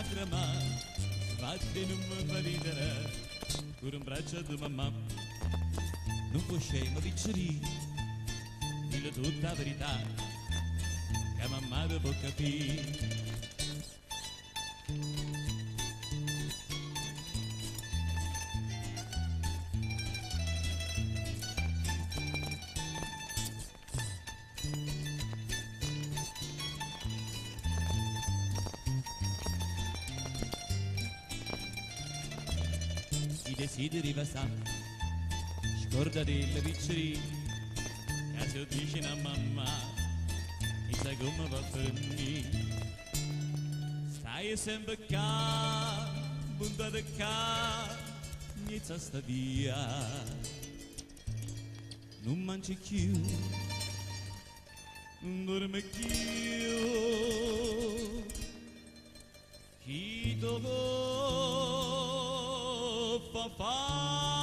lacrima sbatte non mi fa ridere con un braccio di mamma non può scemo picciri dillo tutta la verità che mamma può capire i desideri va sa scorda delle piccine che si avvicina a mamma e sai come va per me stai sempre qua puntata qua inizia sta via non mangi più non dormi più chi dopo fa